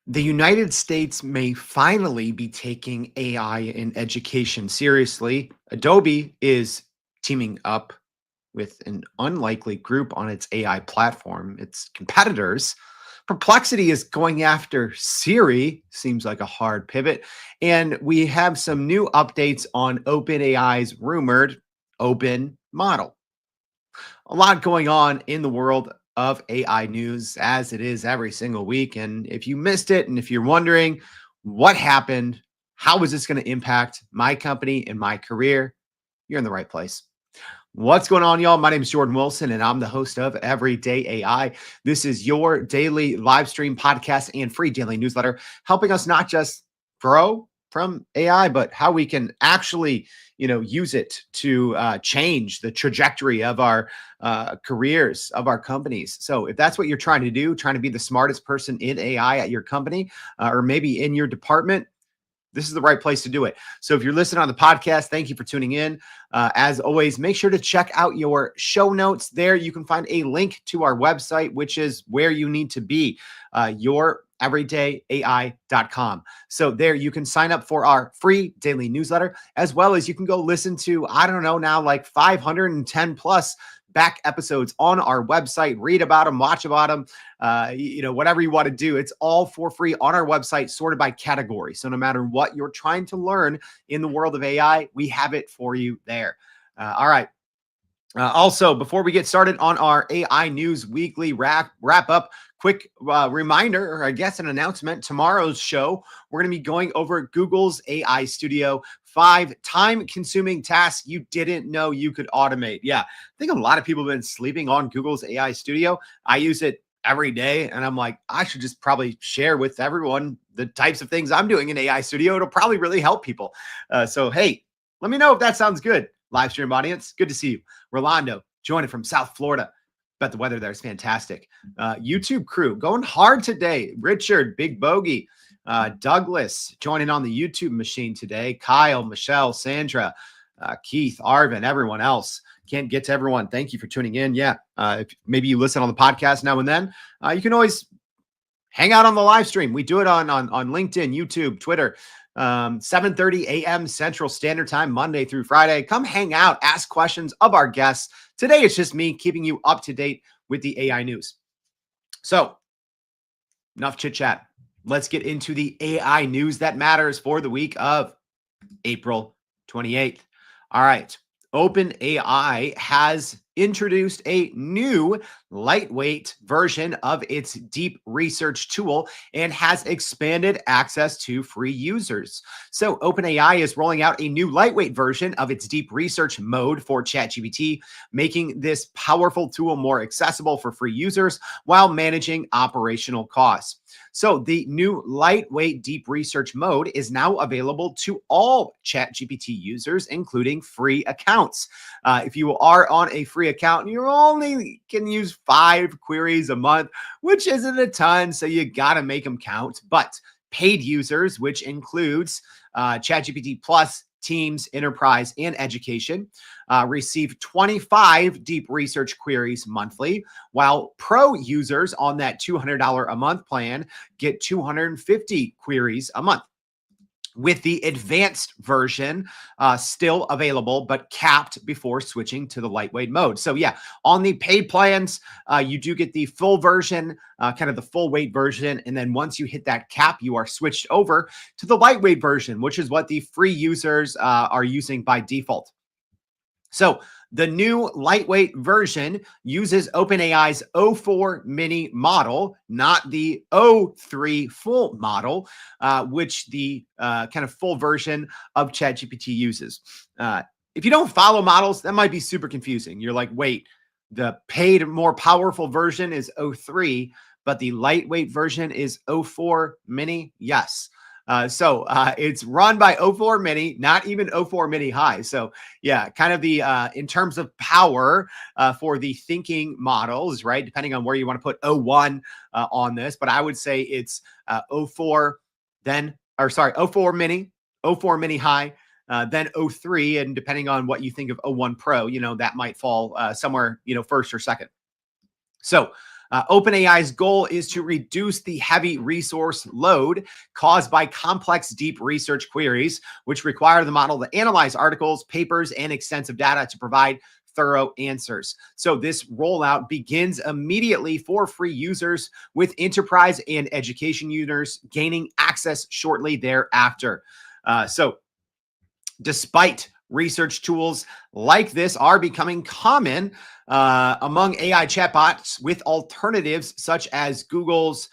The United States may finally be taking AI in education seriously. Adobe is teaming up with an unlikely group on its AI platform, its competitors. Perplexity is going after Siri, seems like a hard pivot. And we have some new updates on OpenAI's rumored open model. A lot going on in the world of AI news as it is every single week. And if you missed it, and if you're wondering what happened, how is this going to impact my company and my career, you're in the right place. What's going on, y'all? My name is Jordan Wilson, and I'm the host of Everyday AI. This is your daily live stream podcast and free daily newsletter, helping us not just grow from AI, but how we can actually, use it to change the trajectory of our careers, of our companies. So, if that's what you're trying to do, trying to be the smartest person in AI at your company, or maybe in your department, this is the right place to do it. So if you're listening on the podcast, thank you for tuning in. As always, make sure to check out your show notes. There you can find a link to our website, which is where you need to be, youreverydayai.com. So there you can sign up for our free daily newsletter, as well as you can go listen to, I don't know, now like 510 plus back episodes on our website, read about them, watch about them, whatever you want to do. It's all for free on our website, sorted by category. So no matter what you're trying to learn in the world of AI, we have it for you there. All right. Also, before we get started on our AI News Weekly wrap up, quick reminder, or I guess an announcement. Tomorrow's show, we're going to be going over Google's AI Studio, 5 time-consuming tasks you didn't know you could automate. Yeah, I think a lot of people have been sleeping on Google's AI Studio. I use it every day, and I'm like, I should just probably share with everyone the types of things I'm doing in AI Studio. It'll probably really help people. So, hey, let me know if that sounds good. Live stream audience, good to see you. Rolando joining from South Florida. Bet the weather there is fantastic. YouTube crew going hard today. Richard, Big Bogey, Douglas joining on the YouTube machine today. Kyle, Michelle, Sandra, Keith, Arvin, everyone else. Can't get to everyone. Thank you for tuning in. Yeah, if maybe you listen on the podcast now and then. You can always hang out on the live stream. We do it on LinkedIn, YouTube, Twitter. 7:30 a.m. Central Standard Time, Monday through Friday. Come hang out, ask questions of our guests. Today, it's just me keeping you up to date with the AI news. So, enough chit chat. Let's get into the AI news that matters for the week of April 28th. All right. OpenAI has introduced a new lightweight version of its deep research tool and has expanded access to free users. So OpenAI is rolling out a new lightweight version of its deep research mode for ChatGPT, making this powerful tool more accessible for free users while managing operational costs. So the new lightweight deep research mode is now available to all ChatGPT users, including free accounts. If you are on a free account, you only can use 5 queries a month, which isn't a ton, so you got to make them count. But paid users, which includes ChatGPT Plus, Teams, Enterprise, and Education, receive 25 deep research queries monthly, while pro users on that $200 a month plan get 250 queries a month, with the advanced version still available, but capped before switching to the lightweight mode. So yeah, on the paid plans, you do get the full version, kind of the full weight version. And then once you hit that cap, you are switched over to the lightweight version, which is what the free users are using by default. So the new lightweight version uses OpenAI's O4 mini model, not the O3 full model, which the kind of full version of ChatGPT uses. If you don't follow models, that might be super confusing. You're like, wait, the paid, more powerful version is O3, but the lightweight version is O4 mini? Yes. So it's run by O4 Mini, not even O4 Mini High. So yeah, kind of the, in terms of power for the thinking models, right? Depending on where you want to put O1 on this, but I would say it's O4, O4 Mini, O4 Mini High, then O3. And depending on what you think of O1 Pro, that might fall somewhere, first or second. So OpenAI's goal is to reduce the heavy resource load caused by complex deep research queries, which require the model to analyze articles, papers, and extensive data to provide thorough answers. So this rollout begins immediately for free users, with enterprise and education users gaining access shortly thereafter. So despite research tools like this are becoming common among AI chatbots with alternatives such as Google's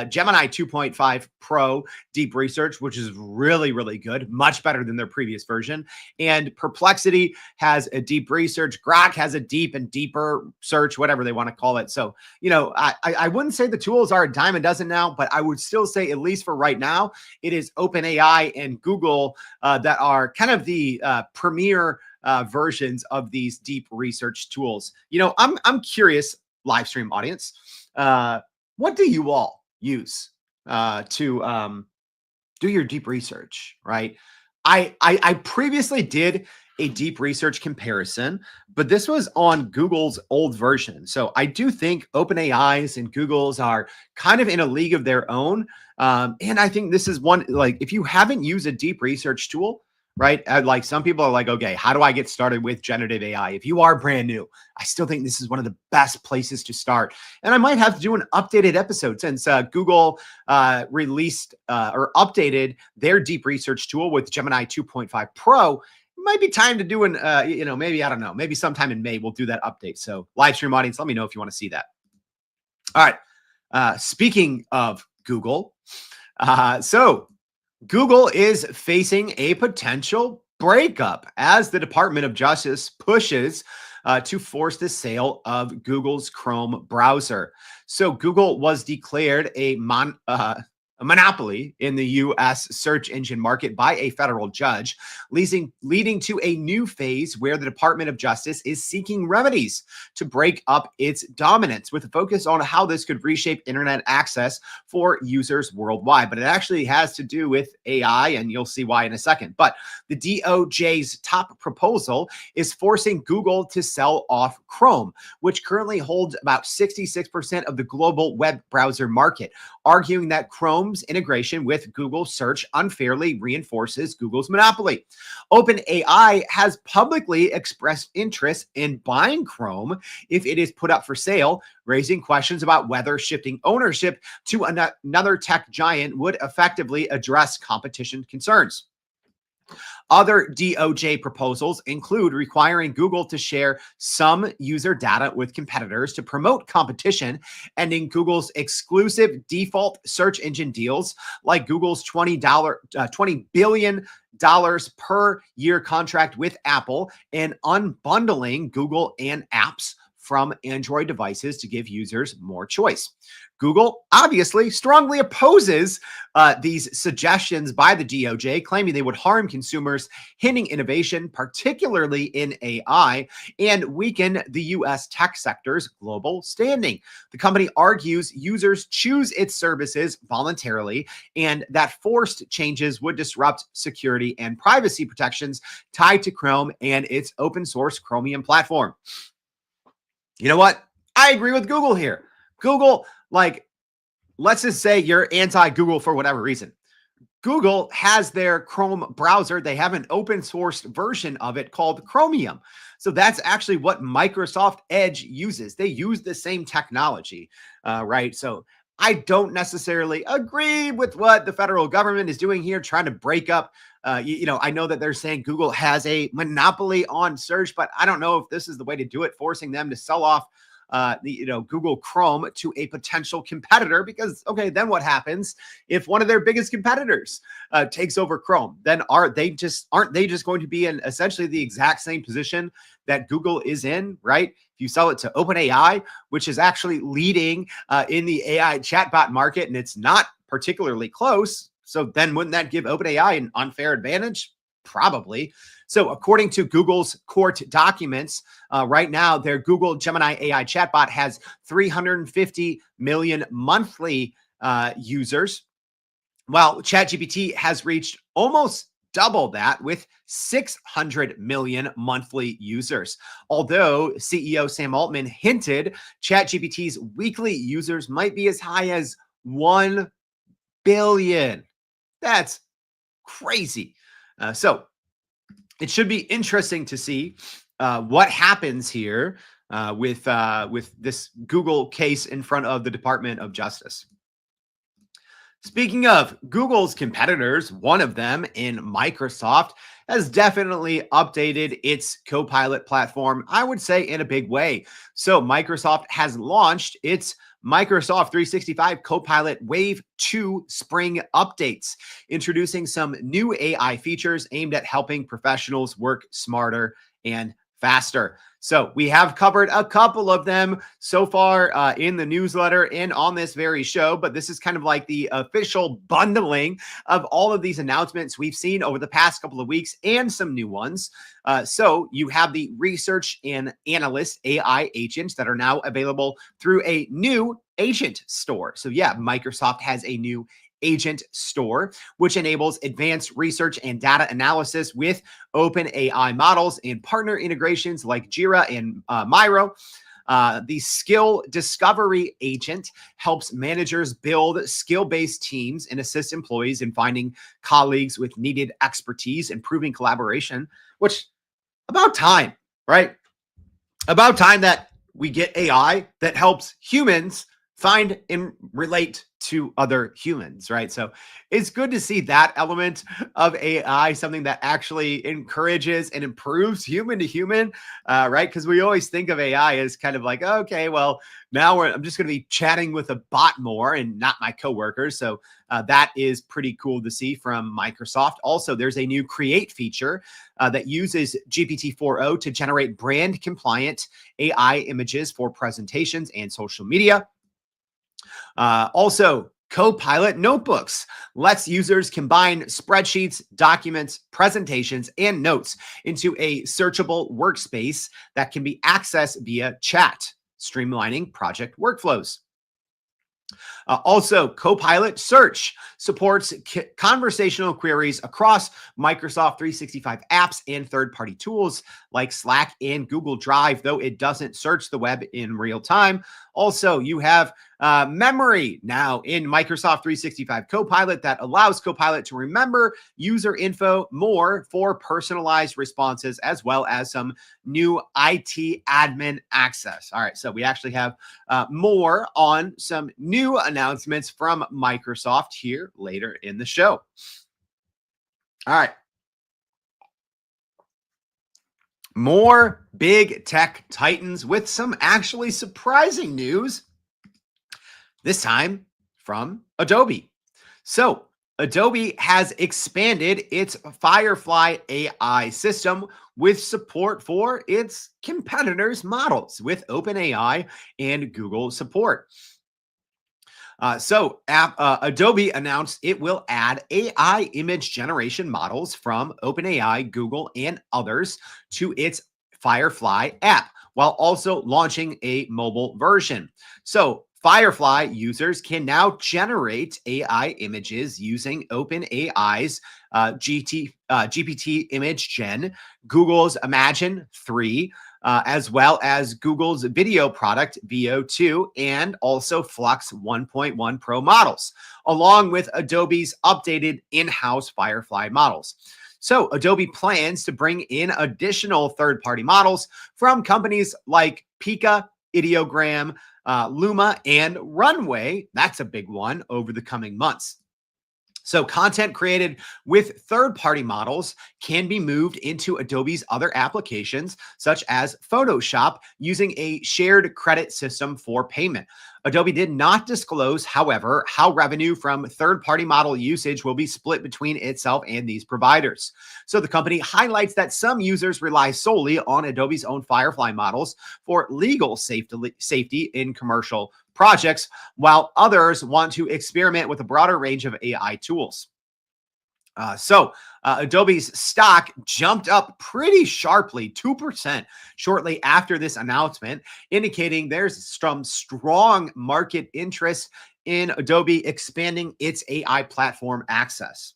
Gemini 2.5 Pro deep research, which is really, really good, much better than their previous version. And Perplexity has a deep research. Grok has a deep and deeper search, whatever they want to call it. So, I wouldn't say the tools are a dime a dozen now, but I would still say, at least for right now, it is OpenAI and Google that are kind of the premier versions of these deep research tools. I'm curious, live stream audience, what do you all use to do your deep research, right? I previously did a deep research comparison, but this was on Google's old version. So I do think OpenAI's and Google's are kind of in a league of their own. And I think this is one, like, if you haven't used a deep research tool, right? Like, some people are like, okay, how do I get started with generative AI? If you are brand new, I still think this is one of the best places to start. And I might have to do an updated episode since Google released or updated their deep research tool with Gemini 2.5 Pro. It might be time to do an, maybe, I don't know, maybe sometime in May, we'll do that update. So live stream audience, let me know if you want to see that. All right. Speaking of Google, so Google is facing a potential breakup as the Department of Justice pushes to force the sale of Google's Chrome browser. So Google was declared a monopoly in the U.S. search engine market by a federal judge, leading to a new phase where the Department of Justice is seeking remedies to break up its dominance, with a focus on how this could reshape internet access for users worldwide. But it actually has to do with AI, and you'll see why in a second. But the DOJ's top proposal is forcing Google to sell off Chrome, which currently holds about 66% of the global web browser market, arguing that Chrome's integration with Google search unfairly reinforces Google's monopoly. OpenAI has publicly expressed interest in buying Chrome if it is put up for sale, raising questions about whether shifting ownership to another tech giant would effectively address competition concerns. Other DOJ proposals include requiring Google to share some user data with competitors to promote competition, ending Google's exclusive default search engine deals, like Google's $20 billion per year contract with Apple, and unbundling Google and apps from Android devices to give users more choice. Google obviously strongly opposes these suggestions by the DOJ, claiming they would harm consumers, hinting innovation, particularly in AI, and weaken the U.S. tech sector's global standing. The company argues users choose its services voluntarily, and that forced changes would disrupt security and privacy protections tied to Chrome and its open source Chromium platform. You know what? I agree with Google here. Google, let's just say you're anti-Google for whatever reason. Google has their Chrome browser. They have an open source version of it called Chromium. So that's actually what Microsoft Edge uses. They use the same technology, right? So I don't necessarily agree with what the federal government is doing here, trying to break up. I know that they're saying Google has a monopoly on search, but I don't know if this is the way to do it, forcing them to sell off Google Chrome to a potential competitor, because, okay, then what happens if one of their biggest competitors takes over Chrome? Then aren't they just going to be in essentially the exact same position that Google is in, right? If you sell it to OpenAI, which is actually leading in the AI chatbot market, and it's not particularly close. So then wouldn't that give OpenAI an unfair advantage? Probably. So according to Google's court documents, right now, their Google Gemini AI chatbot has 350 million monthly users, while ChatGPT has reached almost double that with 600 million monthly users. Although CEO Sam Altman hinted ChatGPT's weekly users might be as high as 1 billion. That's crazy. So it should be interesting to see what happens here with this Google case in front of the Department of Justice. Speaking of Google's competitors, one of them in Microsoft has definitely updated its Copilot platform, I would say in a big way. So Microsoft has launched its Microsoft 365 Copilot Wave 2 Spring updates, introducing some new AI features aimed at helping professionals work smarter and faster. So we have covered a couple of them so far in the newsletter and on this very show, but this is kind of like the official bundling of all of these announcements we've seen over the past couple of weeks and some new ones. So you have the research and analyst AI agents that are now available through a new agent store. So yeah, Microsoft has a new agent store, which enables advanced research and data analysis with OpenAI models and partner integrations like Jira and Miro. The skill discovery agent helps managers build skill-based teams and assist employees in finding colleagues with needed expertise, improving collaboration, which about time, right? About time that we get AI that helps humans find and relate to other humans, right? So it's good to see that element of AI, something that actually encourages and improves human to human, right? Because we always think of AI as kind of like, okay, well, now I'm just going to be chatting with a bot more and not my coworkers. So that is pretty cool to see from Microsoft. Also, there's a new Create feature that uses GPT-4o to generate brand compliant AI images for presentations and social media. Also, Copilot Notebooks lets users combine spreadsheets, documents, presentations, and notes into a searchable workspace that can be accessed via chat, streamlining project workflows. Also, Copilot Search supports conversational queries across Microsoft 365 apps and third-party tools like Slack and Google Drive, though it doesn't search the web in real time. Also, you have memory now in Microsoft 365 Copilot that allows Copilot to remember user info more for personalized responses, as well as some new IT admin access. All right, so we actually have more on some new announcements from Microsoft here later in the show. All right. More big tech titans with some actually surprising news, this time from Adobe. So Adobe has expanded its Firefly AI system with support for its competitors' models with OpenAI and Google support. Adobe announced it will add AI image generation models from OpenAI, Google, and others to its Firefly app, while also launching a mobile version. So Firefly users can now generate AI images using OpenAI's GPT image gen, Google's Imagen 3, as well as Google's video product Veo 2, and also Flux 1.1 Pro models, along with Adobe's updated in-house Firefly models. So Adobe plans to bring in additional third-party models from companies like Pika, Ideogram, Luma, and Runway. That's a big one over the coming months. So content created with third-party models can be moved into Adobe's other applications, such as Photoshop, using a shared credit system for payment. Adobe did not disclose, however, how revenue from third-party model usage will be split between itself and these providers. So the company highlights that some users rely solely on Adobe's own Firefly models for legal safety in commercial projects, while others want to experiment with a broader range of AI tools. Adobe's stock jumped up pretty sharply, 2%, shortly after this announcement, indicating there's some strong market interest in Adobe expanding its AI platform access.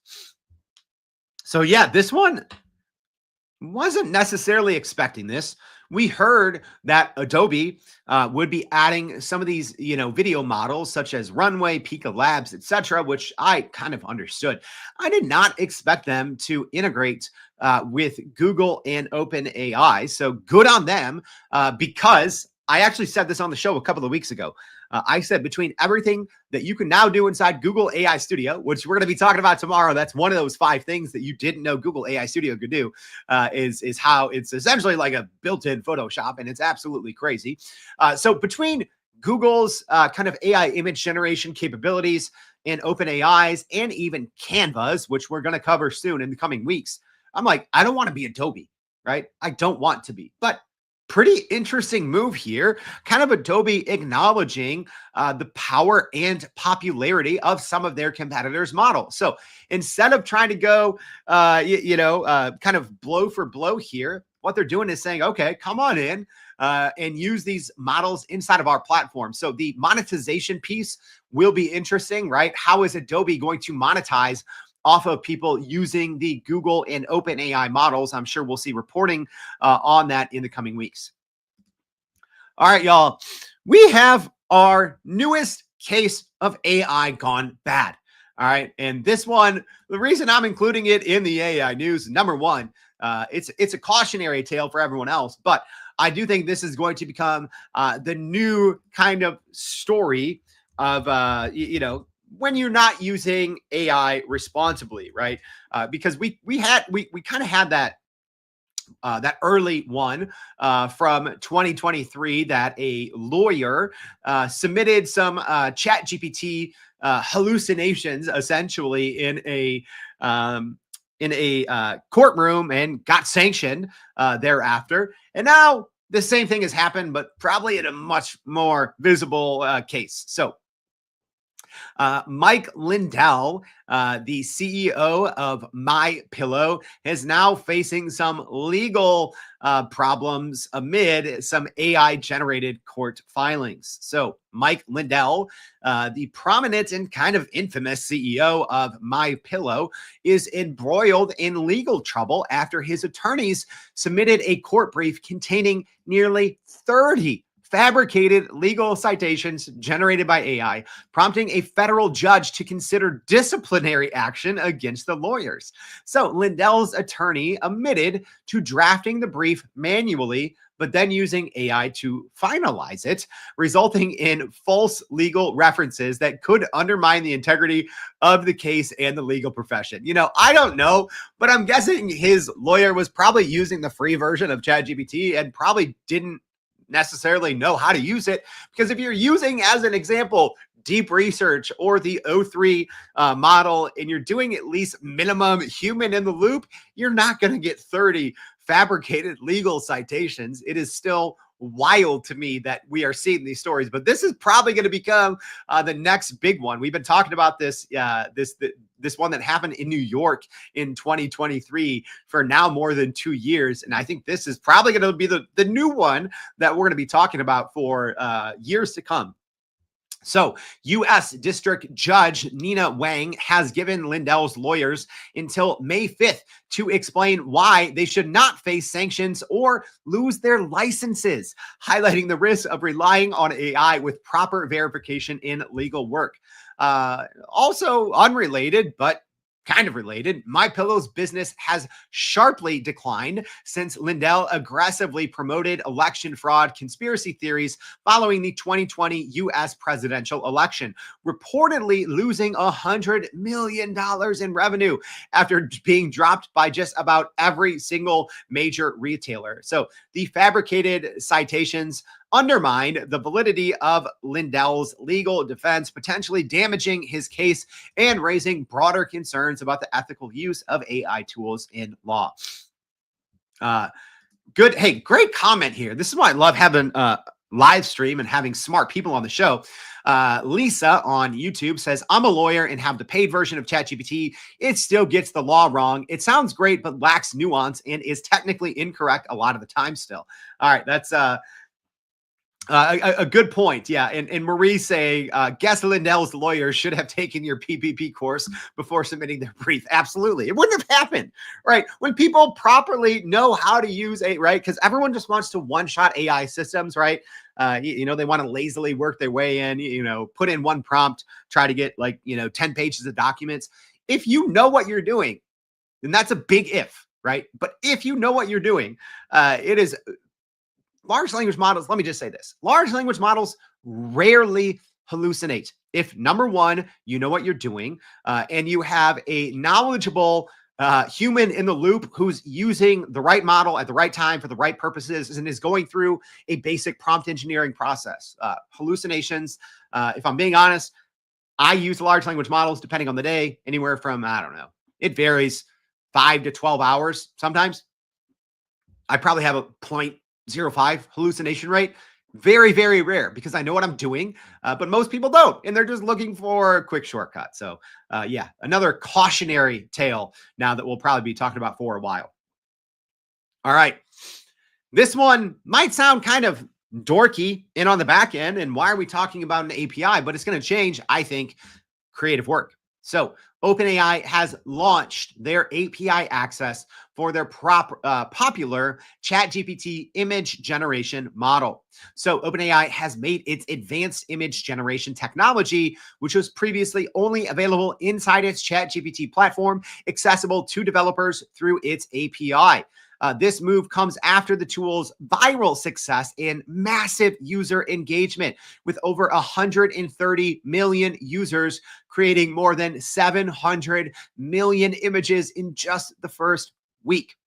So yeah, this one wasn't necessarily expecting this. We heard that Adobe would be adding some of these, video models such as Runway, Pika Labs, etc., which I kind of understood. I did not expect them to integrate with Google and OpenAI. So good on them, because I actually said this on the show a couple of weeks ago. I said between everything that you can now do inside Google AI Studio, which we're going to be talking about tomorrow, that's one of those 5 things that you didn't know Google AI Studio could do, is how it's essentially like a built-in Photoshop, and it's absolutely crazy. So between Google's kind of AI image generation capabilities and OpenAI's and even Canva's, which we're going to cover soon in the coming weeks, I'm like, I don't want to be Adobe, right? I don't want to be, but pretty interesting move here. Kind of Adobe acknowledging the power and popularity of some of their competitors' models. So instead of trying to go, kind of blow for blow here, what they're doing is saying, okay, come on in and use these models inside of our platform. So the monetization piece will be interesting, right? How is Adobe going to monetize off of people using the Google and OpenAI models? I'm sure we'll see reporting on that in the coming weeks. All right, y'all. We have our newest case of AI gone bad. All right. And this one, the reason I'm including it in the AI news, number one, it's a cautionary tale for everyone else, but I do think this is going to become the new kind of story of, when you're not using AI responsibly, right? Because we kind of had that early one from 2023 that a lawyer submitted some chat GPT hallucinations essentially in a courtroom and got sanctioned thereafter. And now the same thing has happened, but probably in a much more visible case. So Mike Lindell, the CEO of My Pillow, is now facing some legal problems amid some AI-generated court filings. So Mike Lindell, the prominent and kind of infamous CEO of My Pillow, is embroiled in legal trouble after his attorneys submitted a court brief containing nearly 30 fabricated legal citations generated by AI, prompting a federal judge to consider disciplinary action against the lawyers. So Lindell's attorney admitted to drafting the brief manually, but then using AI to finalize it, resulting in false legal references that could undermine the integrity of the case and the legal profession. I don't know, but I'm guessing his lawyer was probably using the free version of ChatGPT and probably didn't necessarily know how to use it, because if you're using, as an example, deep research or the O3 model, and you're doing at least minimum human in the loop, you're not going to get 30 fabricated legal citations. It is still wild to me that we are seeing these stories, but this is probably going to become the next big one. We've been talking about this, this one that happened in New York in 2023 for now more than 2 years. And I think this is probably going to be the new one that we're going to be talking about for years to come. So, U.S. District Judge Nina Wang has given Lindell's lawyers until May 5th to explain why they should not face sanctions or lose their licenses, highlighting the risk of relying on AI with proper verification in legal work. Also unrelated, but kind of related, My Pillow's business has sharply declined since Lindell aggressively promoted election fraud conspiracy theories following the 2020 U.S. presidential election, reportedly losing $100 million in revenue after being dropped by just about every single major retailer. So the fabricated citations undermined the validity of Lindell's legal defense, potentially damaging his case and raising broader concerns about the ethical use of AI tools in law. Good. Hey, great comment here. This is why I love having live stream and having smart people on the show. Lisa on YouTube says, I'm a lawyer and have the paid version of ChatGPT. It still gets the law wrong. It sounds great, but lacks nuance and is technically incorrect a lot of the time still. All right. That's A good point. Yeah. And Marie saying, guess Lindell's lawyer should have taken your PPP course before submitting their brief. Absolutely. It wouldn't have happened, right? When people properly know how to use a, right? Because everyone just wants to one-shot AI systems, right? They want to lazily work their way in, put in one prompt, try to get 10 pages of documents. If you know what you're doing, then that's a big if, right? But if you know what you're doing, it is large language models. Let me just say this. Large language models rarely hallucinate. If number one, you know what you're doing, and you have a knowledgeable human in the loop who's using the right model at the right time for the right purposes and is going through a basic prompt engineering process. Hallucinations, if I'm being honest, I use large language models depending on the day, anywhere from, I don't know, it varies 5 to 12 hours. Sometimes I probably have a 0.05 hallucination rate. Very, very rare because I know what I'm doing, but most people don't, and they're just looking for a quick shortcut. So yeah, another cautionary tale now that we'll probably be talking about for a while. All right. This one might sound kind of dorky and on the back end, and why are we talking about an API? But it's going to change, I think, creative work. So OpenAI has launched their API access for their popular ChatGPT image generation model. So OpenAI has made its advanced image generation technology, which was previously only available inside its ChatGPT platform, accessible to developers through its API. This move comes after the tool's viral success and massive user engagement, with over 130 million users creating more than 700 million images in just the first week.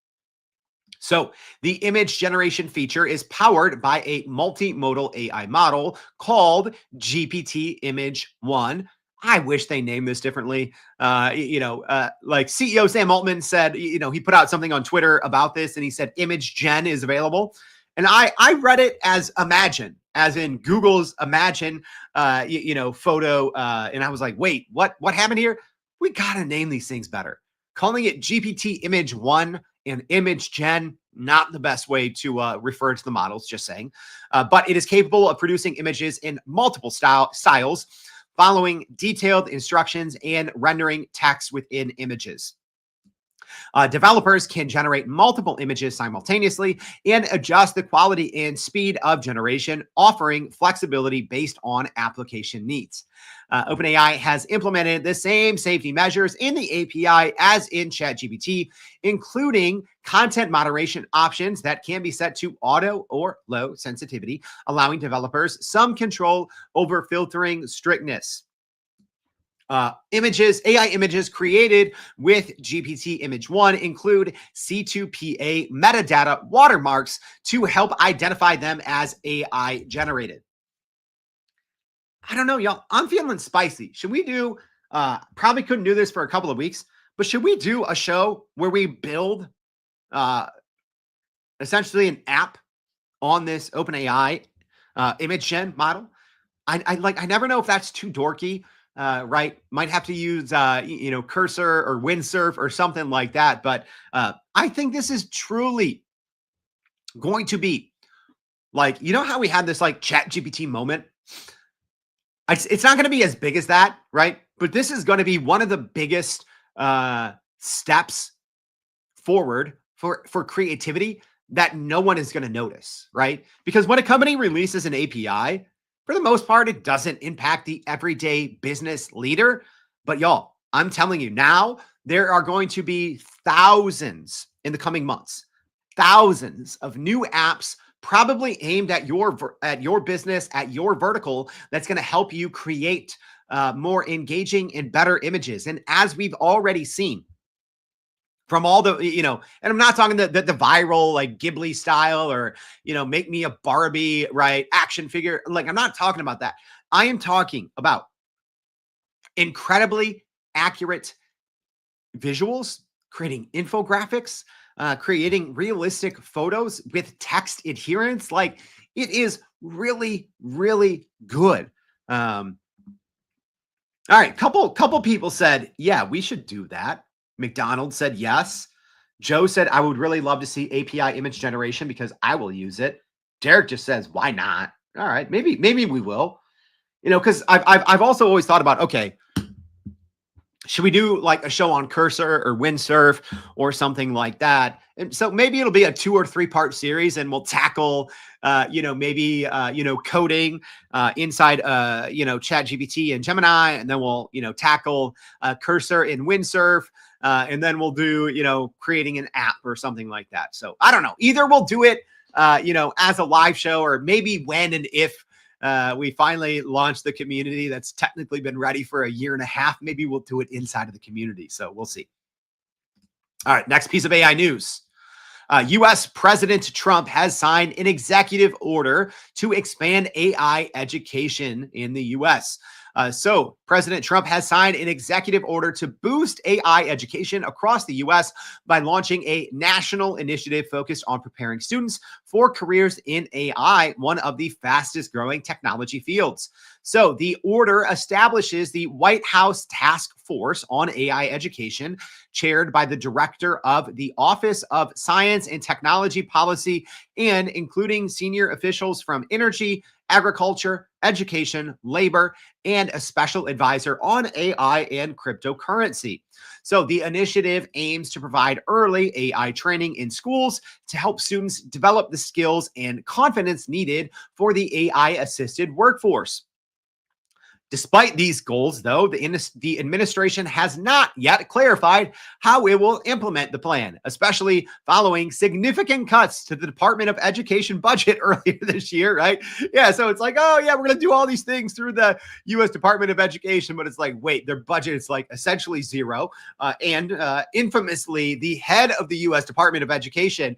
So the image generation feature is powered by a multimodal AI model called GPT Image 1. I wish they named this differently. Like CEO Sam Altman said, he put out something on Twitter about this and he said Image Gen is available. And I read it as Imagine, as in Google's Imagine, photo. And I was like, wait, what happened here? We got to name these things better. Calling it GPT Image 1 and Image Gen, not the best way to refer to the models, just saying. But it is capable of producing images in multiple styles, following detailed instructions and rendering text within images. Developers can generate multiple images simultaneously and adjust the quality and speed of generation, offering flexibility based on application needs. OpenAI has implemented the same safety measures in the API as in ChatGPT, including content moderation options that can be set to auto or low sensitivity, allowing developers some control over filtering strictness. AI images created with GPT Image 1 include C2PA metadata watermarks to help identify them as AI generated. I don't know, y'all. I'm feeling spicy. Should we do, probably couldn't do this for a couple of weeks, but should we do a show where we build essentially an app on this OpenAI image gen model? I never know if that's too dorky. Right. Might have to use, Cursor or Windsurf or something like that. But I think this is truly going to be like, how we had this like ChatGPT moment? It's not going to be as big as that, right? But this is going to be one of the biggest steps forward for creativity that no one is going to notice, right? Because when a company releases an API, for the most part, it doesn't impact the everyday business leader. But y'all, I'm telling you now, there are going to be thousands in the coming months, thousands of new apps probably aimed at your business, at your vertical, that's going to help you create more engaging and better images. And as we've already seen, from all the, and I'm not talking the viral, like Ghibli style or, make me a Barbie, right, action figure. Like, I'm not talking about that. I am talking about incredibly accurate visuals, creating infographics, creating realistic photos with text adherence. Like, it is really, really good. All right. Couple people said, yeah, we should do that. McDonald said yes. Joe said, I would really love to see API image generation because I will use it. Derek just says, why not? All right, maybe we will. Because I've also always thought about, okay, should we do like a show on Cursor or Windsurf or something like that? And so maybe it'll be a 2 or 3 part series, and we'll tackle, maybe, coding inside, ChatGPT and Gemini, and then we'll, tackle Cursor in Windsurf, and then we'll do, creating an app or something like that. So I don't know. Either we'll do it, as a live show, or maybe when and if we finally launched the community that's technically been ready for a year and a half. Maybe we'll do it inside of the community. So we'll see. All right, next piece of AI news. U.S. President Trump has signed an executive order to expand AI education in the U.S. So President Trump has signed an executive order to boost AI education across the U.S. by launching a national initiative focused on preparing students for careers in AI, one of the fastest growing technology fields. So the order establishes the White House Task Force on AI Education, chaired by the Director of the Office of Science and Technology Policy, and including senior officials from energy, agriculture, education, labor, and a special advisor on AI and cryptocurrency. So the initiative aims to provide early AI training in schools to help students develop the skills and confidence needed for the AI-assisted workforce. Despite these goals, though, the administration has not yet clarified how it will implement the plan, especially following significant cuts to the Department of Education budget earlier this year, right? Yeah, so it's like, oh, yeah, we're going to do all these things through the U.S. Department of Education, but it's like, wait, their budget is like essentially zero. And infamously, the head of the U.S. Department of Education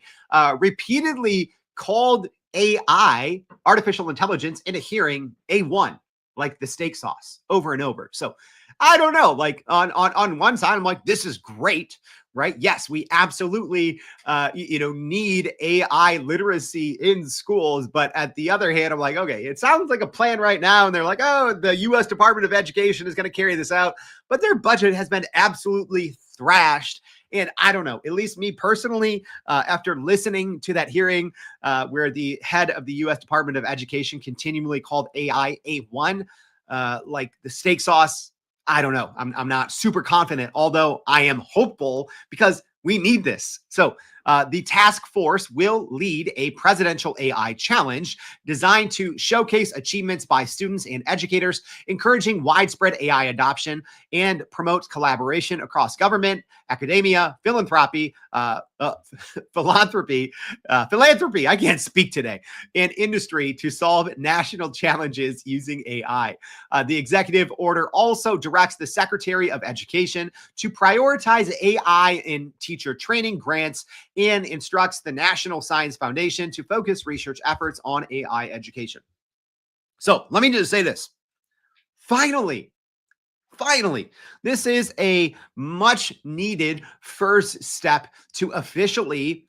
repeatedly called AI, artificial intelligence, in a hearing A1, like the steak sauce, over and over. So I don't know, like on one side, I'm like, this is great, right? Yes, we absolutely, need AI literacy in schools. But at the other hand, I'm like, okay, it sounds like a plan right now. And they're like, oh, the U.S. Department of Education is going to carry this out. But their budget has been absolutely thrashed. And I don't know, at least me personally, after listening to that hearing where the head of the U.S. Department of Education continually called AI A1, like the steak sauce, I don't know. I'm not super confident, although I am hopeful because we need this. So the task force will lead a presidential AI challenge designed to showcase achievements by students and educators, encouraging widespread AI adoption and promote collaboration across government, academia, philanthropy, philanthropy, I can't speak today, and industry to solve national challenges using AI. The executive order also directs the Secretary of Education to prioritize AI in teacher training grants and instructs the National Science Foundation to focus research efforts on AI education. So let me just say this. Finally, this is a much needed first step to officially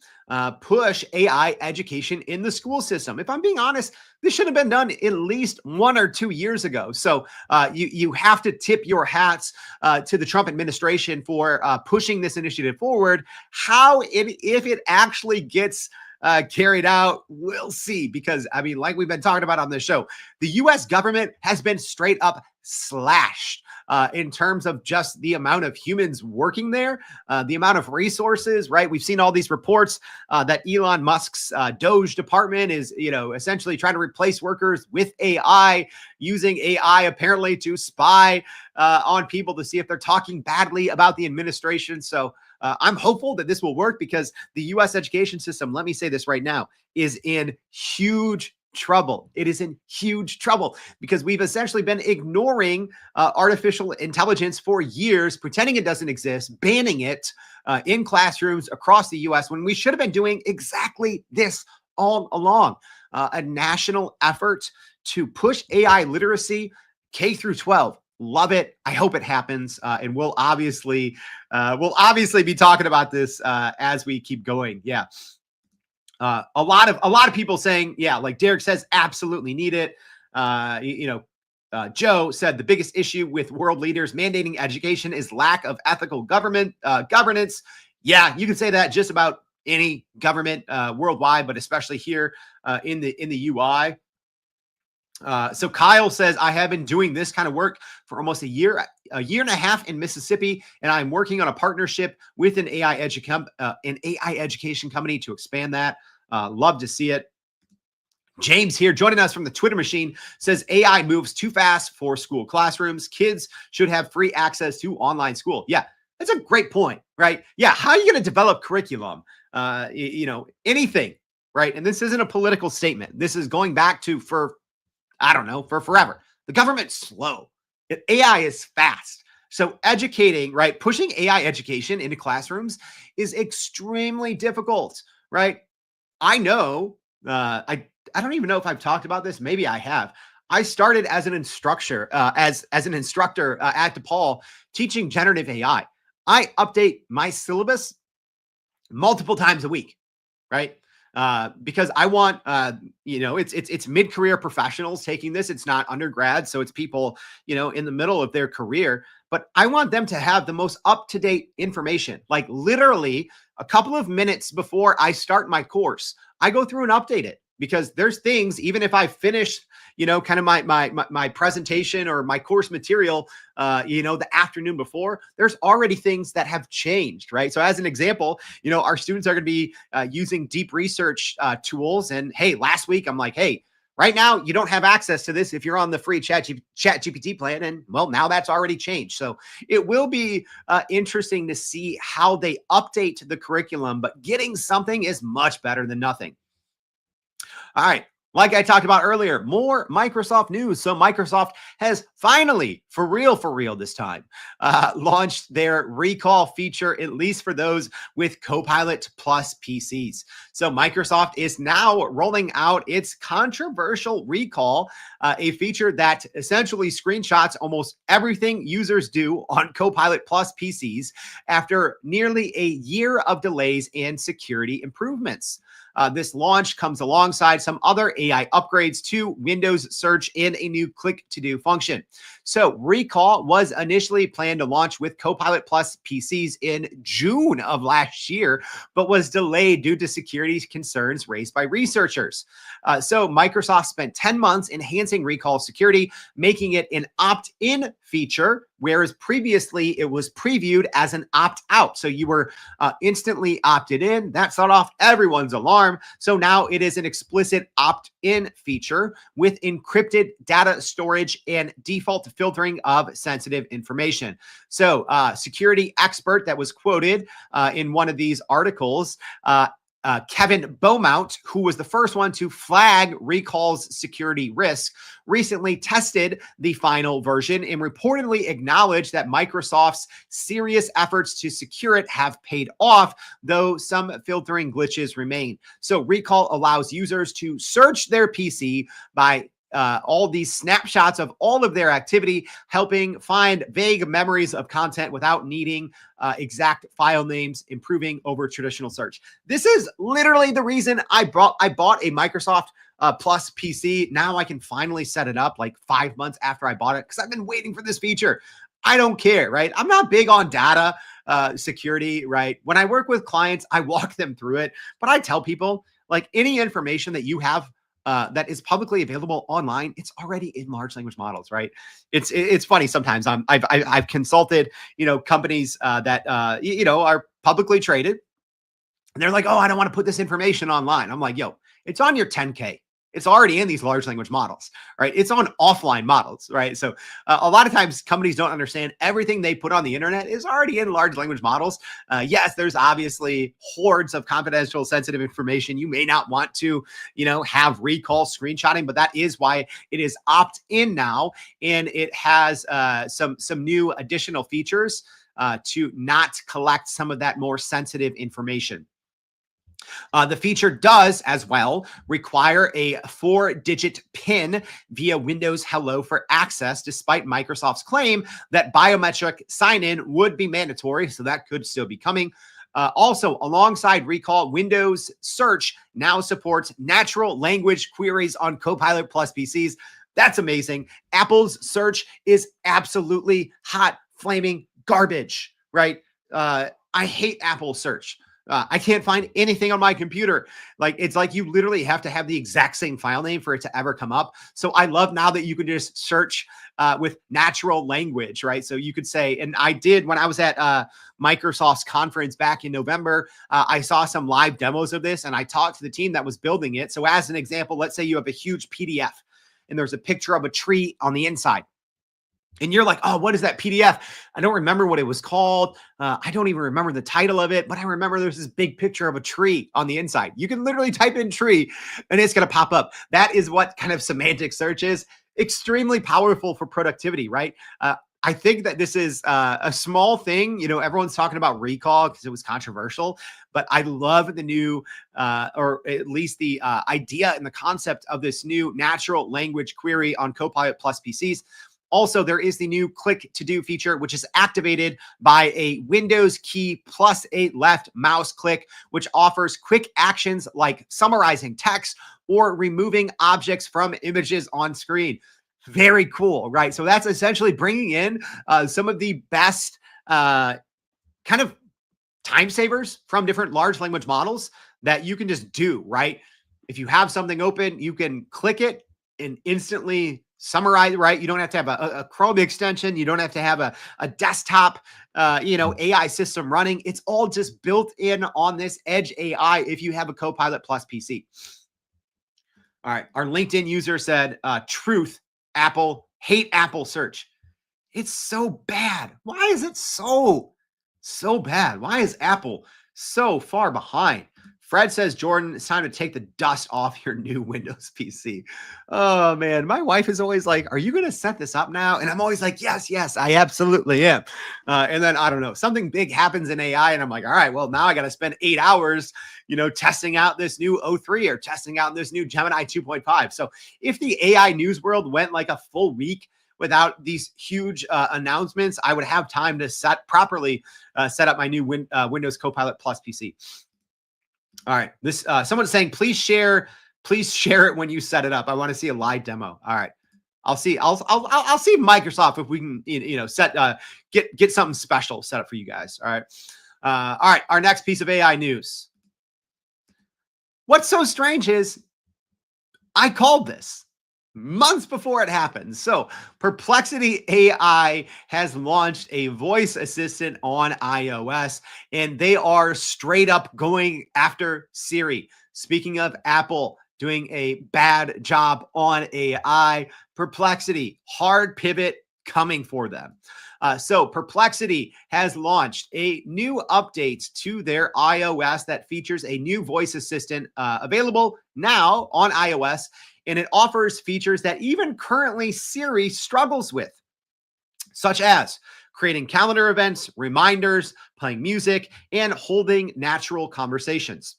push AI education in the school system. If I'm being honest, this should have been done at least 1 or 2 years ago. So you have to tip your hats to the Trump administration for pushing this initiative forward. If it actually gets carried out, we'll see. Because I mean, like we've been talking about on this show, the U.S. government has been straight up slashed in terms of just the amount of humans working there, the amount of resources, right? We've seen all these reports that Elon Musk's Doge department is, essentially trying to replace workers with AI, using AI apparently to spy on people to see if they're talking badly about the administration. So I'm hopeful that this will work because the U.S. education system, let me say this right now, is in huge trouble. It is in huge trouble because we've essentially been ignoring artificial intelligence for years, pretending it doesn't exist, banning it in classrooms across the U.S. when we should have been doing exactly this all along. A national effort to push AI literacy K through 12. Love it. I hope it happens. And we'll obviously be talking about this as we keep going. Yeah. A lot of people saying, yeah, like Derek says, absolutely need it. Joe said the biggest issue with world leaders mandating education is lack of ethical governance. Yeah, you can say that just about any government worldwide, but especially here in the UI. So Kyle says, I have been doing this kind of work for almost a year and a half in Mississippi, and I'm working on a partnership with an an AI education company to expand that. Love to see it. James here joining us from the Twitter machine says AI moves too fast for school classrooms. Kids should have free access to online school. Yeah, that's a great point, right? Yeah, how are you going to develop curriculum? Anything, right? And this isn't a political statement. This is going back to for forever. The government's slow. AI is fast. So educating, right, pushing AI education into classrooms is extremely difficult, right? I know, I don't even know if I've talked about this. Maybe I have. I started as an instructor, as an instructor at DePaul teaching generative AI. I update my syllabus multiple times a week, right? Because I want, it's mid-career professionals taking this. It's not undergrad, so it's people, in the middle of their career. But I want them to have the most up-to-date information. Like literally a couple of minutes before I start my course, I go through and update it because there's things, even if I finish, kind of my presentation or my course material, the afternoon before, there's already things that have changed, right? So as an example, our students are going to be using deep research tools. And hey, last week I'm like, hey, right now you don't have access to this if you're on the free chat GPT plan. And well, now that's already changed. So it will be interesting to see how they update the curriculum, but getting something is much better than nothing. All right. Like I talked about earlier, more Microsoft news. So Microsoft has finally, for real this time, launched their recall feature, at least for those with Copilot Plus PCs. So Microsoft is now rolling out its controversial recall, a feature that essentially screenshots almost everything users do on Copilot Plus PCs after nearly a year of delays and security improvements. This launch comes alongside some other AI upgrades to Windows search and a new click to do function. So Recall was initially planned to launch with Copilot Plus PCs in June of last year, but was delayed due to security concerns raised by researchers. So Microsoft spent 10 months enhancing Recall security, making it an opt-in feature, whereas previously it was previewed as an opt-out. So you were instantly opted in. That set off everyone's alarm. So now it is an explicit opt-in feature with encrypted data storage and default filtering of sensitive information. So security expert that was quoted in one of these articles, Kevin Beaumont, who was the first one to flag Recall's security risk, recently tested the final version and reportedly acknowledged that Microsoft's serious efforts to secure it have paid off, though some filtering glitches remain. So Recall allows users to search their PC by all these snapshots of all of their activity, helping find vague memories of content without needing exact file names, improving over traditional search. This is literally the reason I bought a Microsoft Plus PC. Now I can finally set it up like 5 months after I bought it because I've been waiting for this feature. I don't care, right? I'm not big on data security, right? When I work with clients, I walk them through it, but I tell people like any information that you have that is publicly available online, it's already in large language models, right? It's funny sometimes. I've consulted, companies that are publicly traded, and they're like, oh, I don't want to put this information online. I'm like, yo, it's on your 10K. It's already in these large language models, right? It's on offline models, right? So a lot of times companies don't understand everything they put on the internet is already in large language models. Yes, there's obviously hordes of confidential, sensitive information. You may not want to, have recall screenshotting, but that is why it is opt-in now. And it has some new additional features to not collect some of that more sensitive information. The feature does as well require a 4-digit PIN via Windows Hello for access, despite Microsoft's claim that biometric sign-in would be mandatory. So that could still be coming. Also, alongside Recall, Windows Search now supports natural language queries on Copilot Plus PCs. That's amazing. Apple's search is absolutely hot, flaming garbage, right? I hate Apple search. I can't find anything on my computer. Like it's like you literally have to have the exact same file name for it to ever come up. So I love now that you can just search with natural language, right? So you could say, and I did when I was at Microsoft's conference back in November, I saw some live demos of this and I talked to the team that was building it. So as an example, let's say you have a huge PDF and there's a picture of a tree on the inside. And you're like, oh, what is that PDF? I don't remember what it was called. I don't even remember the title of it, but I remember there's this big picture of a tree on the inside. You can literally type in tree and it's going to pop up. That is what kind of semantic search is. Extremely powerful for productivity, right? I think that this is a small thing. You know, everyone's talking about recall because it was controversial, but I love the new, or at least the idea and the concept of this new natural language query on Copilot Plus PCs. Also, there is the new click to do feature, which is activated by a Windows key plus a left mouse click, which offers quick actions like summarizing text or removing objects from images on screen. Very cool, right? So that's essentially bringing in some of the best kind of time savers from different large language models that you can just do, right? If you have something open, you can click it and instantly summarize, right? You don't have to have a Chrome extension. You don't have to have a desktop, AI system running. It's all just built in on this Edge AI if you have a Copilot Plus PC. All right. Our LinkedIn user said, truth, Apple, hate Apple search. It's so bad. Why is it so bad? Why is Apple so far behind? Fred says, Jordan, it's time to take the dust off your new Windows PC. Oh, man. My wife is always like, are you going to set this up now? And I'm always like, yes, I absolutely am. And then, I don't know, something big happens in AI. And I'm like, all right, well, now I got to spend 8 hours, testing out this new O3 or testing out this new Gemini 2.5. So if the AI news world went like a full week without these huge announcements, I would have time to set up my new Windows Copilot Plus PC. All right. This someone's saying, please share it when you set it up. I want to see a live demo. All right. I'll see Microsoft if we can, set get something special set up for you guys. All right. All right. Our next piece of AI news. What's so strange is I called this months before it happened. So Perplexity AI has launched a voice assistant on iOS, and they are straight up going after Siri. Speaking of Apple doing a bad job on AI, Perplexity, hard pivot coming for them. So Perplexity has launched a new update to their iOS that features a new voice assistant available now on iOS, and it offers features that even currently Siri struggles with, such as creating calendar events, reminders, playing music, and holding natural conversations.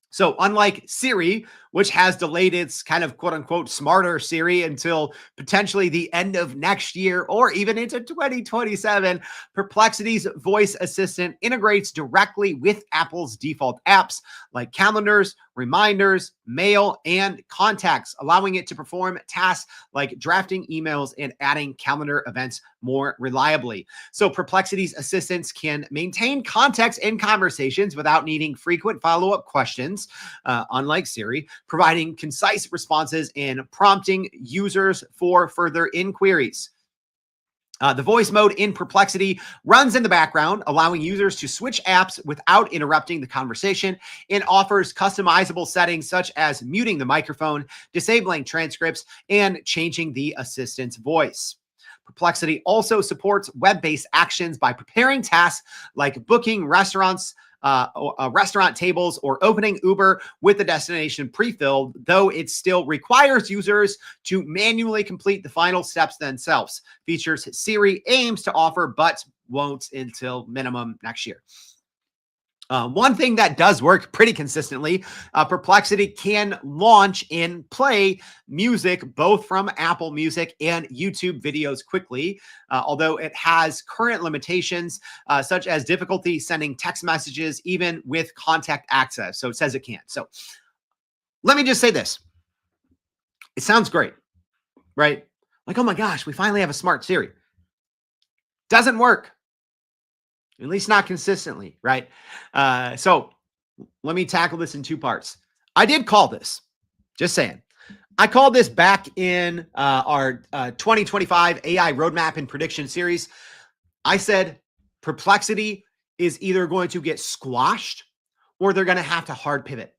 So unlike Siri, which has delayed its kind of quote unquote smarter Siri until potentially the end of next year or even into 2027, Perplexity's voice assistant integrates directly with Apple's default apps like calendars, reminders, mail, and contacts, allowing it to perform tasks like drafting emails and adding calendar events more reliably. So Perplexity's assistants can maintain context in conversations without needing frequent follow-up questions, unlike Siri, providing concise responses and prompting users for further inquiries. The voice mode in Perplexity runs in the background, allowing users to switch apps without interrupting the conversation, and offers customizable settings such as muting the microphone, disabling transcripts, and changing the assistant's voice. Perplexity also supports web-based actions by preparing tasks like booking restaurant tables or opening Uber with the destination pre-filled, though it still requires users to manually complete the final steps themselves. Features Siri aims to offer, but won't until minimum next year. One thing that does work pretty consistently, Perplexity can launch and play music both from Apple Music and YouTube videos quickly, although it has current limitations such as difficulty sending text messages even with contact access. So it says it can't. So let me just say this. It sounds great, right? Like, oh my gosh, we finally have a smart Siri. Doesn't work. at least not consistently, right? So let me tackle this in two parts. I did call this, just saying. I called this back in our 2025 AI Roadmap and Prediction series. I said Perplexity is either going to get squashed or they're going to have to hard pivot.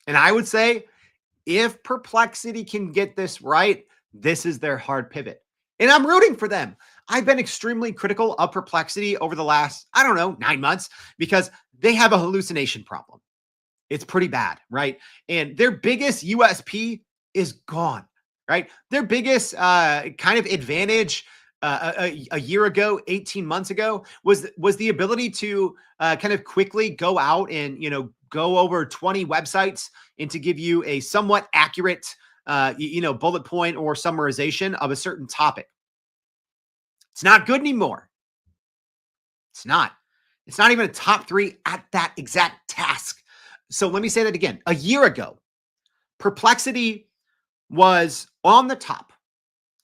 And I would say if Perplexity can get this right, this is their hard pivot. And I'm rooting for them. I've been extremely critical of Perplexity over the last, 9 months because they have a hallucination problem. It's pretty bad, right? And their biggest USP is gone, right? Their biggest kind of advantage a year ago, 18 months ago, was the ability to kind of quickly go out and, go over 20 websites and to give you a somewhat accurate, bullet point or summarization of a certain topic. It's not good anymore. It's not. It's not even a top 3 at that exact task. So let me say that again. A year ago, Perplexity was on the top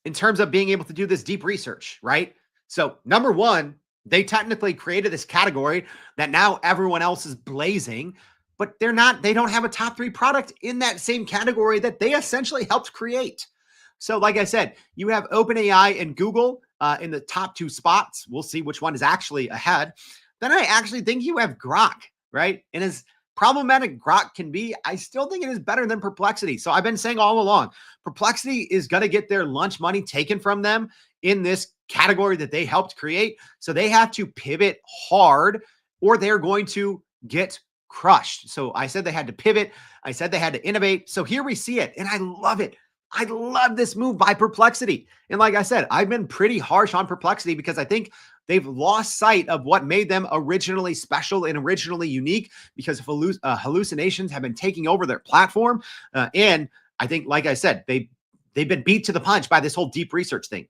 in terms of being able to do this deep research, right? So number one, they technically created this category that now everyone else is blazing, but they don't have a top 3 product in that same category that they essentially helped create. So like I said, you have OpenAI and Google in the top 2 spots. We'll see which one is actually ahead. Then I actually think you have Grok, right? And as problematic Grok can be, I still think it is better than Perplexity. So I've been saying all along, Perplexity is going to get their lunch money taken from them in this category that they helped create. So they have to pivot hard or they're going to get crushed. So I said they had to pivot. I said they had to innovate. So here we see it. And I love it. I love this move by Perplexity. And like I said, I've been pretty harsh on Perplexity because I think they've lost sight of what made them originally special and originally unique because hallucinations have been taking over their platform. And I think, like I said, they've been beat to the punch by this whole deep research thing.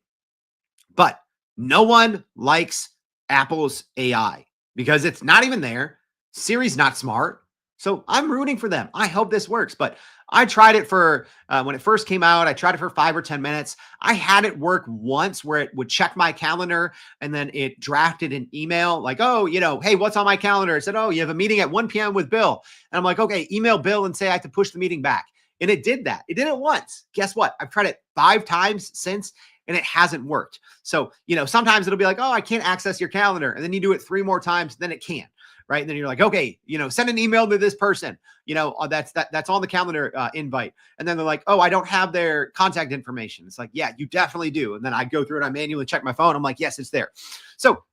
But no one likes Apple's AI because it's not even there. Siri's not smart. So I'm rooting for them. I hope this works. But I tried it for, when it first came out, I tried it for 5 or 10 minutes. I had it work once where it would check my calendar and then it drafted an email like, oh, hey, what's on my calendar? It said, oh, you have a meeting at 1 p.m. with Bill. And I'm like, okay, email Bill and say I have to push the meeting back. And it did that. It did it once. Guess what? I've tried it 5 times since and it hasn't worked. So, sometimes it'll be like, oh, I can't access your calendar. And then you do it 3 more times, then it can. Right. And then you're like, okay, send an email to this person, that's on the calendar invite. And then they're like, oh, I don't have their contact information. It's like, yeah, you definitely do. And then I go through it. I manually check my phone. I'm like, yes, it's there. So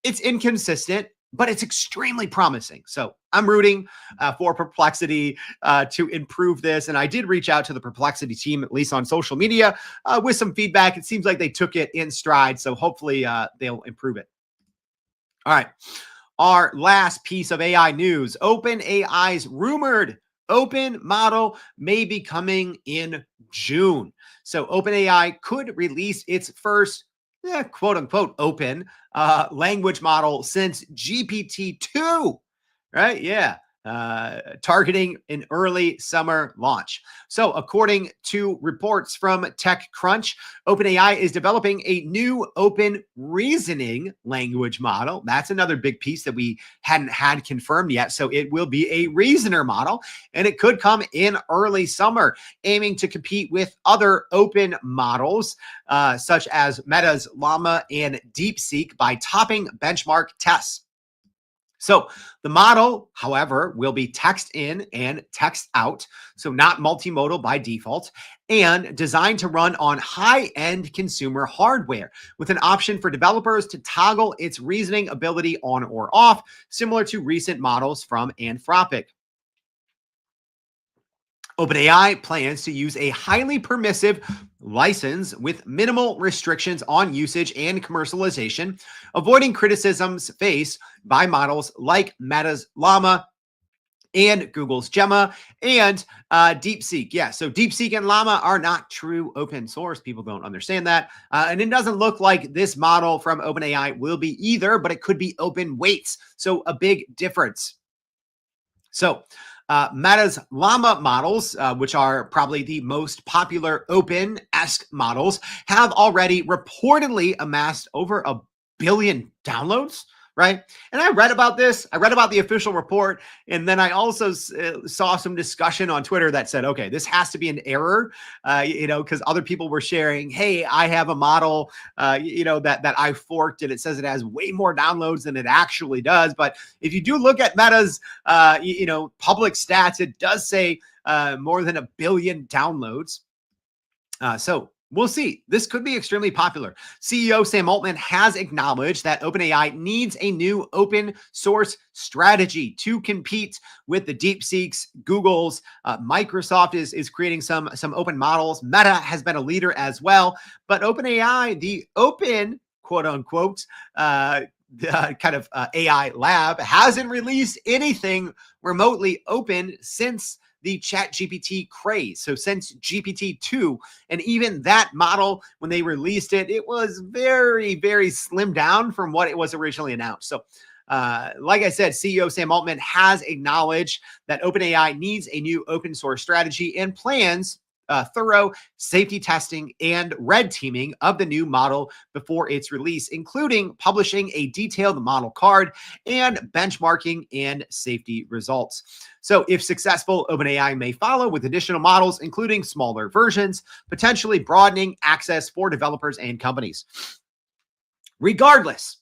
it's inconsistent, but it's extremely promising. So I'm rooting for Perplexity to improve this. And I did reach out to the Perplexity team, at least on social media, with some feedback. It seems like they took it in stride. So hopefully they'll improve it. All right. Our last piece of AI news, OpenAI's rumored open model may be coming in June. So OpenAI could release its first, quote unquote, open language model since GPT-2, right? Yeah. Targeting an early summer launch. So according to reports from TechCrunch, OpenAI is developing a new open reasoning language model. That's another big piece that we hadn't had confirmed yet. So it will be a reasoner model and it could come in early summer, aiming to compete with other open models such as Meta's Llama and DeepSeek by topping benchmark tests. So the model, however, will be text in and text out, so not multimodal by default, and designed to run on high-end consumer hardware with an option for developers to toggle its reasoning ability on or off, similar to recent models from Anthropic. OpenAI plans to use a highly permissive license with minimal restrictions on usage and commercialization, avoiding criticisms faced by models like Meta's Llama and Google's Gemma and DeepSeek. Yeah, so DeepSeek and Llama are not true open source. People don't understand that. And it doesn't look like this model from OpenAI will be either, but it could be open weights. So a big difference. So Meta's Llama models, which are probably the most popular open-esque models, have already reportedly amassed over 1 billion downloads. right? And I read about this. I read about the official report. And then I also saw some discussion on Twitter that said, okay, this has to be an error, because other people were sharing, hey, I have a model, that I forked and it says it has way more downloads than it actually does. But if you do look at Meta's, public stats, it does say more than 1 billion downloads. So we'll see. This could be extremely popular. CEO Sam Altman has acknowledged that OpenAI needs a new open source strategy to compete with the DeepSeeks, Google's. Microsoft is creating some open models. Meta has been a leader as well. But OpenAI, the open, quote unquote, AI lab, hasn't released anything remotely open since the ChatGPT craze. So since GPT-2, and even that model, when they released it, it was very, very slimmed down from what it was originally announced. So like I said, CEO Sam Altman has acknowledged that OpenAI needs a new open source strategy and plans thorough safety testing and red teaming of the new model before its release, including publishing a detailed model card and benchmarking and safety results. So if successful, OpenAI may follow with additional models, including smaller versions, potentially broadening access for developers and companies. Regardless,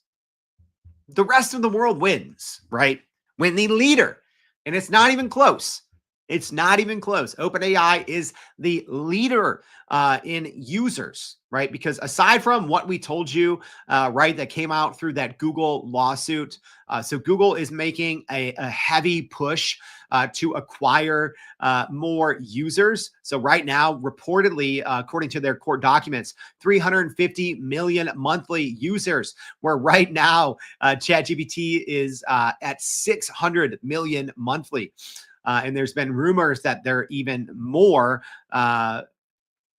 the rest of the world wins, right? When the leader, and it's not even close. It's not even close. OpenAI is the leader in users, right? Because aside from what we told you, right, that came out through that Google lawsuit, so Google is making a heavy push to acquire more users. So right now, reportedly, according to their court documents, 350 million monthly users, where right now ChatGPT is at 600 million monthly. And there's been rumors that there are even more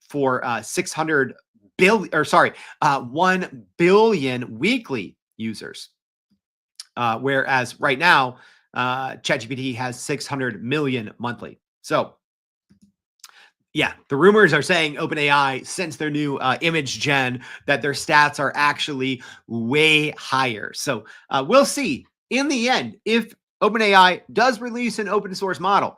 for 600 billion, 1 billion weekly users. Whereas right now, ChatGPT has 600 million monthly. So yeah, the rumors are saying OpenAI, since their new image gen, that their stats are actually way higher. So we'll see in the end if OpenAI does release an open source model.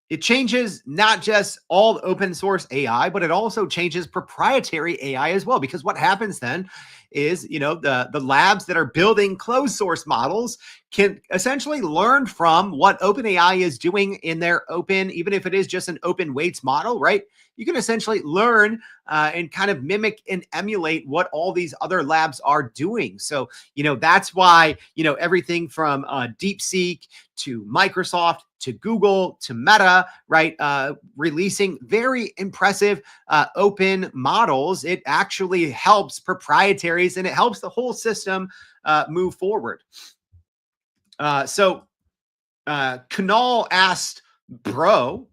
It changes not just all open source AI, but it also changes proprietary AI as well. Because what happens then is, the labs that are building closed source models can essentially learn from what OpenAI is doing in their open, even if it is just an open weights model, right? You can essentially learn and kind of mimic and emulate what all these other labs are doing. So, that's why, everything from DeepSeek to Microsoft to Google to Meta, right? Releasing very impressive open models. It actually helps proprietaries and it helps the whole system move forward. So Kunal asked, bro,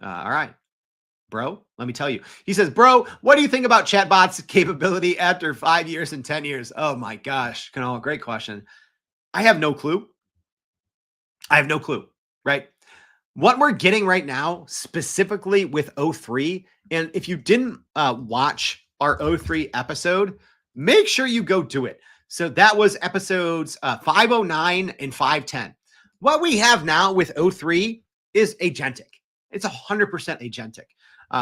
all right, bro, let me tell you. He says, bro, what do you think about chatbots capability after 5 years and 10 years? Oh my gosh, Kunal, great question. I have no clue. Right? What we're getting right now, specifically with O3, and if you didn't watch our O3 episode, make sure you go do it. So that was episodes 509 and 510. What we have now with O3 is agentic. It's 100% agentic.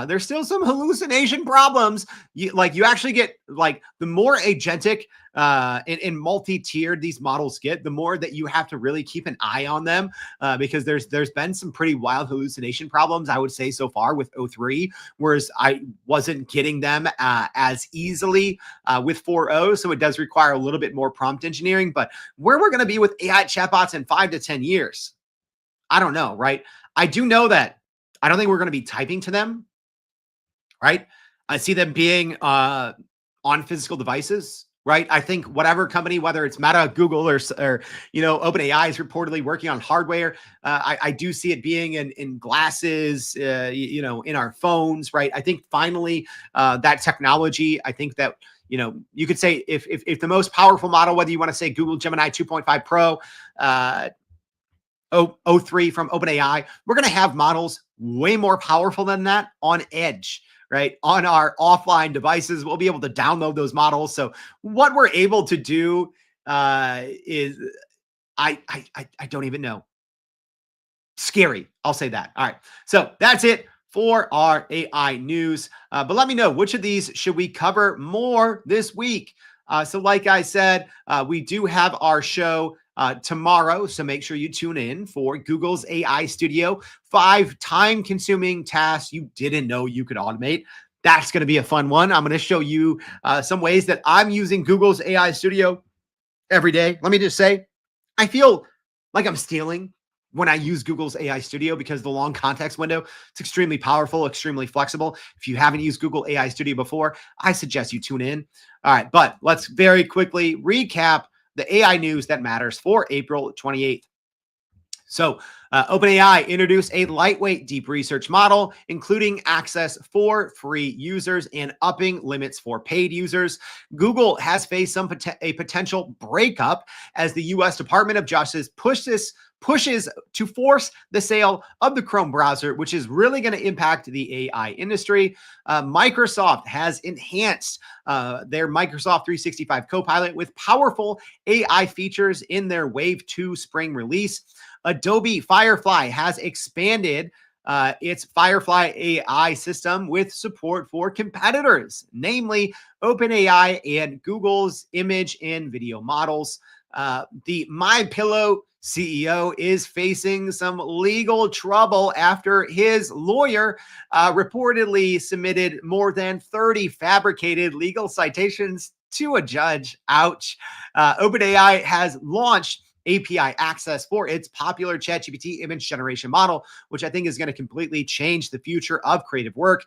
There's still some hallucination problems. You actually get the more agentic and multi-tiered these models get, the more that you have to really keep an eye on them because there's been some pretty wild hallucination problems, I would say, so far with O3, whereas I wasn't getting them as easily with 4.0. So it does require a little bit more prompt engineering. But where we're going to be with AI chatbots in 5 to 10 years, I don't know, right? I do know that I don't think we're going to be typing to them, right? I see them being on physical devices, right? I think whatever company, whether it's Meta, Google, or OpenAI is reportedly working on hardware. I do see it being in glasses, in our phones, right? I think finally that technology, I think that, you could say if the most powerful model, whether you want to say Google Gemini 2.5 Pro, O3 from OpenAI, we're going to have models way more powerful than that on edge, right? On our offline devices, we'll be able to download those models. So what we're able to do is I don't even know. Scary. I'll say that. All right. So that's it for our AI news. But let me know, which of these should we cover more this week? So like I said, we do have our show tomorrow. So make sure you tune in for Google's AI Studio, 5 time-consuming tasks you didn't know you could automate. That's going to be a fun one. I'm going to show you some ways that I'm using Google's AI Studio every day. Let me just say, I feel like I'm stealing when I use Google's AI Studio because the long context window, it's extremely powerful, extremely flexible. If you haven't used Google AI Studio before, I suggest you tune in. All right, but let's very quickly recap the AI news that matters for April 28th. So OpenAI introduced a lightweight deep research model, including access for free users and upping limits for paid users. Google has faced a potential breakup as the U.S. Department of Justice pushes to force the sale of the Chrome browser, which is really going to impact the AI industry. Microsoft has enhanced their Microsoft 365 Copilot with powerful AI features in their Wave 2 spring release. Adobe Firefly has expanded its Firefly AI system with support for competitors, namely OpenAI and Google's image and video models. The MyPillow CEO is facing some legal trouble after his lawyer reportedly submitted more than 30 fabricated legal citations to a judge. Ouch. OpenAI has launched API access for its popular ChatGPT image generation model, which I think is going to completely change the future of creative work.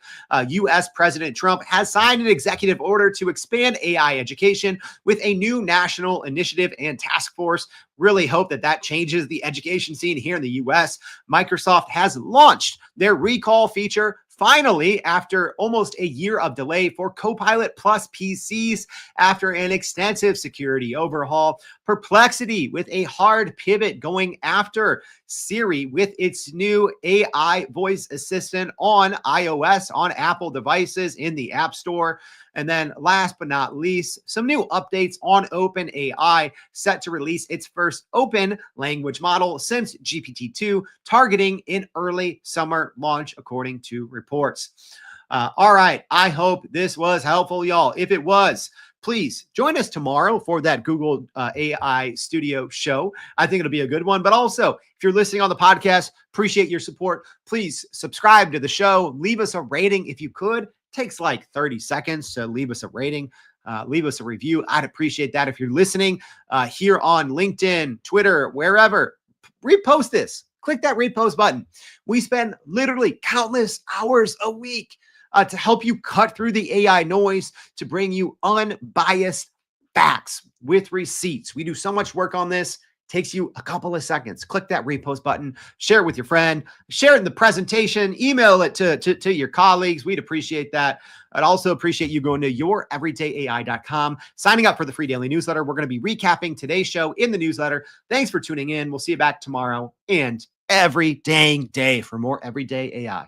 U.S. President Trump has signed an executive order to expand AI education with a new national initiative and task force. Really hope that changes the education scene here in the U.S. Microsoft has launched their recall feature finally, after almost a year of delay for Copilot Plus PCs after an extensive security overhaul. Perplexity with a hard pivot going after Siri with its new AI voice assistant on iOS, on Apple devices in the App Store. And then last but not least, some new updates on OpenAI, set to release its first open language model since GPT-2, targeting an early summer launch, according to reports. All right. I hope this was helpful, y'all. If it was, please join us tomorrow for that Google AI Studio show. I think it'll be a good one. But also, if you're listening on the podcast, appreciate your support. Please subscribe to the show. Leave us a rating if you could. Takes like 30 seconds to leave us a rating. Leave us a review. I'd appreciate that. If you're listening here on LinkedIn, Twitter, wherever, repost this. Click that repost button. We spend literally countless hours a week to help you cut through the AI noise, to bring you unbiased facts with receipts. We do so much work on this. Takes you a couple of seconds. Click that repost button, share it with your friend, share it in the presentation, email it to your colleagues. We'd appreciate that. I'd also appreciate you going to youreverydayai.com, signing up for the free daily newsletter. We're going to be recapping today's show in the newsletter. Thanks for tuning in. We'll see you back tomorrow and every dang day for more everyday AI.